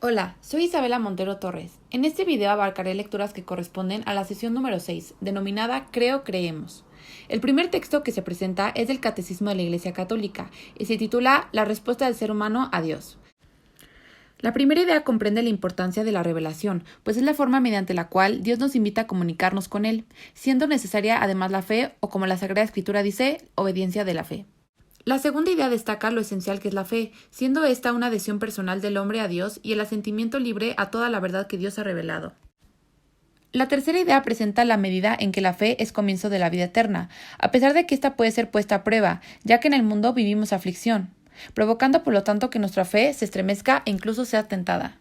Hola, soy Isabela Montero Torres. En este video abarcaré lecturas que corresponden a la sesión número 6, denominada Creo, Creemos. El primer texto que se presenta es del Catecismo de la Iglesia Católica y se titula La respuesta del ser humano a Dios. La primera idea comprende la importancia de la revelación, pues es la forma mediante la cual Dios nos invita a comunicarnos con Él, siendo necesaria además la fe, o como la Sagrada Escritura dice, obediencia de la fe. La segunda idea destaca lo esencial que es la fe, siendo esta una adhesión personal del hombre a Dios y el asentimiento libre a toda la verdad que Dios ha revelado. La tercera idea presenta la medida en que la fe es comienzo de la vida eterna, a pesar de que ésta puede ser puesta a prueba, ya que en el mundo vivimos aflicción, provocando por lo tanto que nuestra fe se estremezca e incluso sea tentada.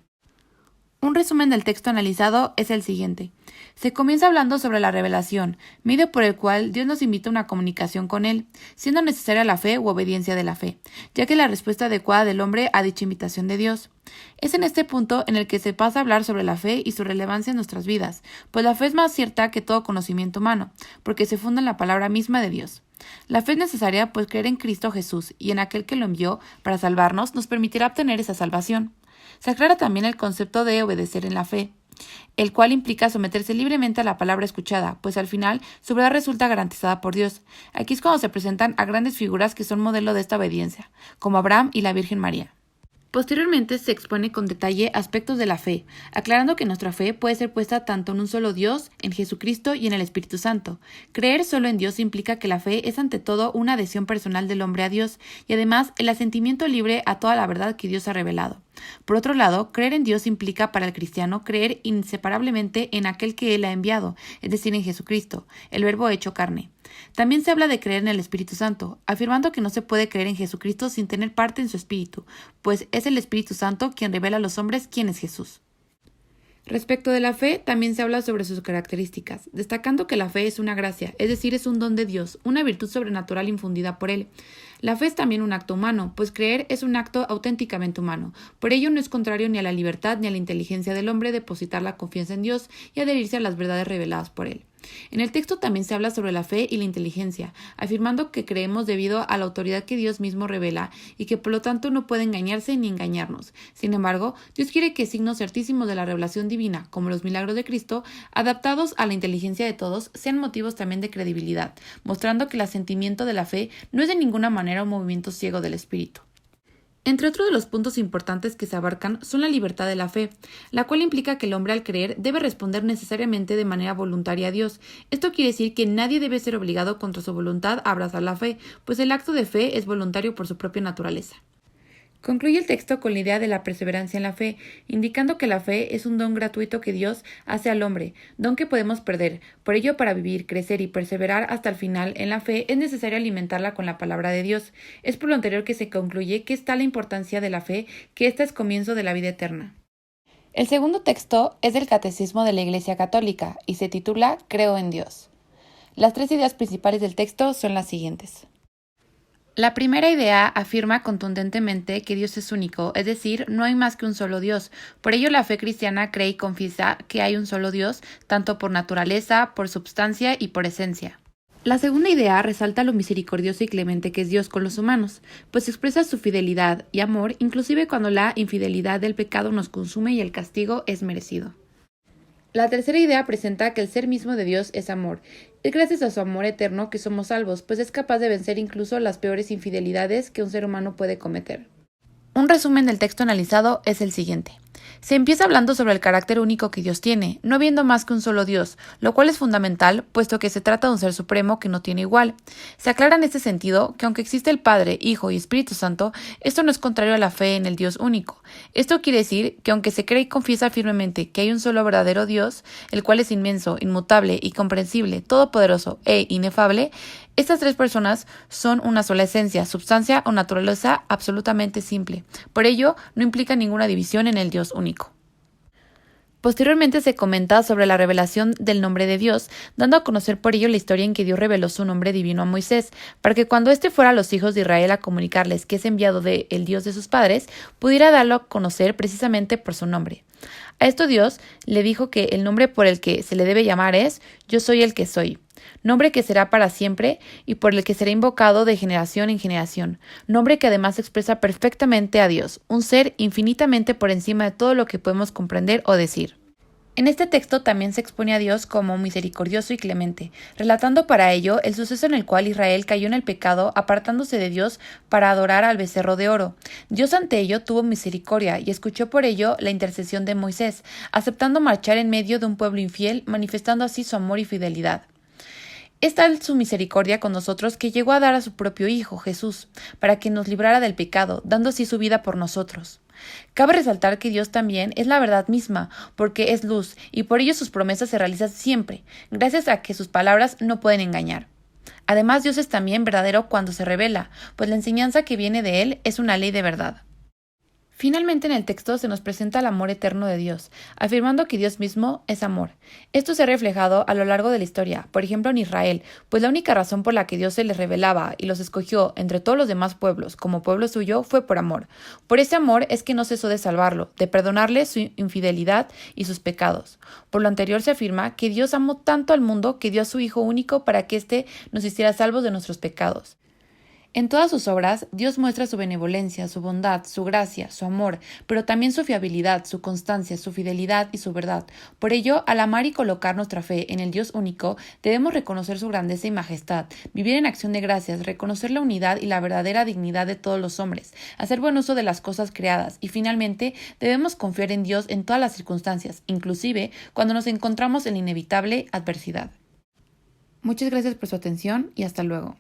Un resumen del texto analizado es el siguiente. Se comienza hablando sobre la revelación, medio por el cual Dios nos invita a una comunicación con Él, siendo necesaria la fe u obediencia de la fe, ya que la respuesta adecuada del hombre a dicha invitación de Dios. Es en este punto en el que se pasa a hablar sobre la fe y su relevancia en nuestras vidas, pues la fe es más cierta que todo conocimiento humano, porque se funda en la palabra misma de Dios. La fe es necesaria, pues creer en Cristo Jesús y en aquel que lo envió para salvarnos nos permitirá obtener esa salvación. Se aclara también el concepto de obedecer en la fe, el cual implica someterse libremente a la palabra escuchada, pues al final su verdad resulta garantizada por Dios. Aquí es cuando se presentan a grandes figuras que son modelo de esta obediencia, como Abraham y la Virgen María. Posteriormente se expone con detalle aspectos de la fe, aclarando que nuestra fe puede ser puesta tanto en un solo Dios, en Jesucristo y en el Espíritu Santo. Creer solo en Dios implica que la fe es ante todo una adhesión personal del hombre a Dios y además el asentimiento libre a toda la verdad que Dios ha revelado. Por otro lado, creer en Dios implica para el cristiano creer inseparablemente en aquel que Él ha enviado, es decir, en Jesucristo, el Verbo hecho carne. También se habla de creer en el Espíritu Santo, afirmando que no se puede creer en Jesucristo sin tener parte en su Espíritu, pues es el Espíritu Santo quien revela a los hombres quién es Jesús. Respecto de la fe, también se habla sobre sus características, destacando que la fe es una gracia, es decir, es un don de Dios, una virtud sobrenatural infundida por Él. La fe es también un acto humano, pues creer es un acto auténticamente humano. Por ello no es contrario ni a la libertad ni a la inteligencia del hombre depositar la confianza en Dios y adherirse a las verdades reveladas por Él. En el texto también se habla sobre la fe y la inteligencia, afirmando que creemos debido a la autoridad que Dios mismo revela y que por lo tanto no puede engañarse ni engañarnos. Sin embargo, Dios quiere que signos certísimos de la revelación divina, como los milagros de Cristo, adaptados a la inteligencia de todos, sean motivos también de credibilidad, mostrando que el asentimiento de la fe no es de ninguna manera un movimiento ciego del espíritu. Entre otros de los puntos importantes que se abarcan son la libertad de la fe, la cual implica que el hombre al creer debe responder necesariamente de manera voluntaria a Dios. Esto quiere decir que nadie debe ser obligado contra su voluntad a abrazar la fe, pues el acto de fe es voluntario por su propia naturaleza. Concluye el texto con la idea de la perseverancia en la fe, indicando que la fe es un don gratuito que Dios hace al hombre, don que podemos perder. Por ello, para vivir, crecer y perseverar hasta el final en la fe es necesario alimentarla con la palabra de Dios. Es por lo anterior que se concluye que está la importancia de la fe, que ésta es comienzo de la vida eterna. El segundo texto es del Catecismo de la Iglesia Católica y se titula Creo en Dios. Las tres ideas principales del texto son las siguientes. La primera idea afirma contundentemente que Dios es único, es decir, no hay más que un solo Dios. Por ello, la fe cristiana cree y confiesa que hay un solo Dios, tanto por naturaleza, por substancia y por esencia. La segunda idea resalta lo misericordioso y clemente que es Dios con los humanos, pues expresa su fidelidad y amor, inclusive cuando la infidelidad del pecado nos consume y el castigo es merecido. La tercera idea presenta que el ser mismo de Dios es amor. Es gracias a su amor eterno que somos salvos, pues es capaz de vencer incluso las peores infidelidades que un ser humano puede cometer. Un resumen del texto analizado es el siguiente. Se empieza hablando sobre el carácter único que Dios tiene, no habiendo más que un solo Dios, lo cual es fundamental, puesto que se trata de un ser supremo que no tiene igual. Se aclara en este sentido que aunque existe el Padre, Hijo y Espíritu Santo, esto no es contrario a la fe en el Dios único. Esto quiere decir que aunque se cree y confiesa firmemente que hay un solo verdadero Dios, el cual es inmenso, inmutable, incomprensible, todopoderoso e inefable, estas tres personas son una sola esencia, substancia o naturaleza absolutamente simple. Por ello, no implica ninguna división en el Dios único. Posteriormente se comenta sobre la revelación del nombre de Dios, dando a conocer por ello la historia en que Dios reveló su nombre divino a Moisés, para que cuando éste fuera a los hijos de Israel a comunicarles que es enviado de el Dios de sus padres, pudiera darlo a conocer precisamente por su nombre. A esto Dios le dijo que el nombre por el que se le debe llamar es Yo soy el que soy. nombre que será para siempre y por el que será invocado de generación en generación, nombre que además expresa perfectamente a Dios, un ser infinitamente por encima de todo lo que podemos comprender o decir. En este texto también se expone a Dios como misericordioso y clemente, relatando para ello el suceso en el cual Israel cayó en el pecado apartándose de Dios para adorar al becerro de oro. Dios ante ello tuvo misericordia y escuchó por ello la intercesión de Moisés, aceptando marchar en medio de un pueblo infiel, manifestando así su amor y fidelidad. Es tal su misericordia con nosotros que llegó a dar a su propio Hijo, Jesús, para que nos librara del pecado, dando así su vida por nosotros. Cabe resaltar que Dios también es la verdad misma, porque es luz, y por ello sus promesas se realizan siempre, gracias a que sus palabras no pueden engañar. Además, Dios es también verdadero cuando se revela, pues la enseñanza que viene de Él es una ley de verdad. Finalmente en el texto se nos presenta el amor eterno de Dios, afirmando que Dios mismo es amor. Esto se ha reflejado a lo largo de la historia, por ejemplo en Israel, pues la única razón por la que Dios se les revelaba y los escogió entre todos los demás pueblos como pueblo suyo fue por amor. Por ese amor es que no cesó de salvarlo, de perdonarle su infidelidad y sus pecados. Por lo anterior se afirma que Dios amó tanto al mundo que dio a su Hijo único para que éste nos hiciera salvos de nuestros pecados. En todas sus obras, Dios muestra su benevolencia, su bondad, su gracia, su amor, pero también su fiabilidad, su constancia, su fidelidad y su verdad. Por ello, al amar y colocar nuestra fe en el Dios único, debemos reconocer su grandeza y majestad, vivir en acción de gracias, reconocer la unidad y la verdadera dignidad de todos los hombres, hacer buen uso de las cosas creadas y, finalmente, debemos confiar en Dios en todas las circunstancias, inclusive cuando nos encontramos en la inevitable adversidad. Muchas gracias por su atención y hasta luego.